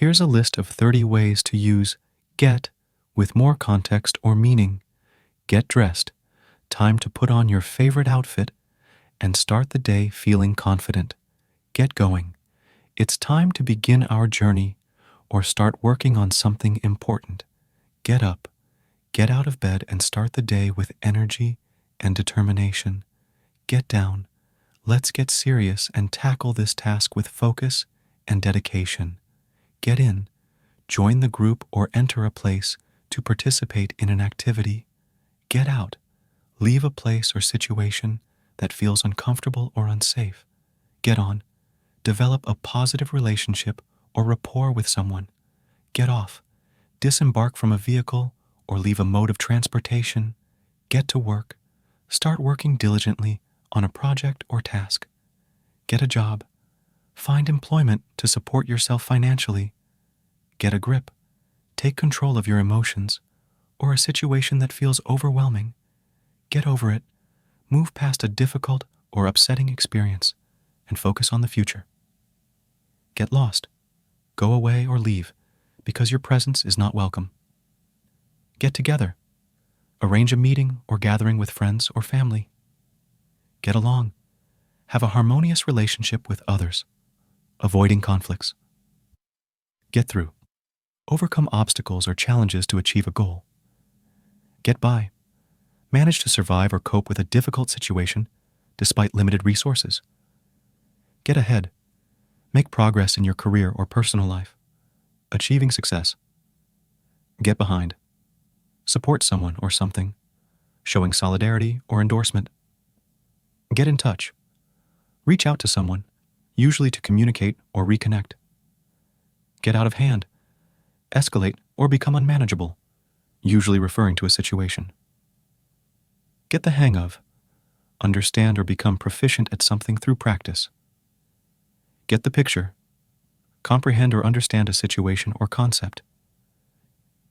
Here's a list of 30 ways to use get with more context or meaning. Get dressed. Time to put on your favorite outfit and start the day feeling confident. Get going. It's time to begin our journey or start working on something important. Get up. Get out of bed and start the day with energy and determination. Get down. Let's get serious and tackle this task with focus and dedication. Get in. Join the group or enter a place to participate in an activity. Get out. Leave a place or situation that feels uncomfortable or unsafe. Get on. Develop a positive relationship or rapport with someone. Get off. Disembark from a vehicle or leave a mode of transportation. Get to work. Start working diligently on a project or task. Get a job. Find employment to support yourself financially. Get a grip. Take control of your emotions or a situation that feels overwhelming. Get over it. Move past a difficult or upsetting experience and focus on the future. Get lost. Go away or leave because your presence is not welcome. Get together. Arrange a meeting or gathering with friends or family. Get along. Have a harmonious relationship with others, avoiding conflicts. Get through. Overcome obstacles or challenges to achieve a goal. Get by. Manage to survive or cope with a difficult situation despite limited resources. Get ahead. Make progress in your career or personal life, achieving success. Get behind. Support someone or something, showing solidarity or endorsement. Get in touch. Reach out to someone, usually to communicate or reconnect. Get out of hand. Escalate or become unmanageable, usually referring to a situation. Get the hang of. Understand or become proficient at something through practice. Get the picture. Comprehend or understand a situation or concept.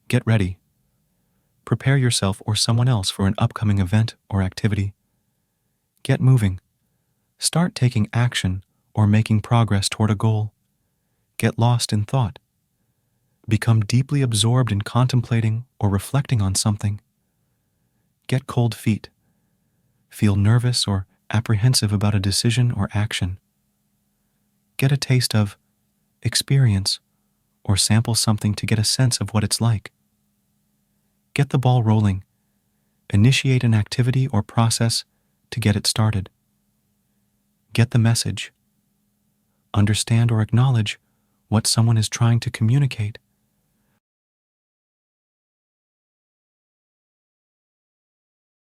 Get ready. Prepare yourself or someone else for an upcoming event or activity. Get moving. Start taking action or making progress toward a goal. Get lost in thought. Become deeply absorbed in contemplating or reflecting on something. Get cold feet. Feel nervous or apprehensive about a decision or action. Get a taste of, experience, or sample something to get a sense of what it's like. Get the ball rolling. Initiate an activity or process to get it started. Get the message. Understand or acknowledge what someone is trying to communicate.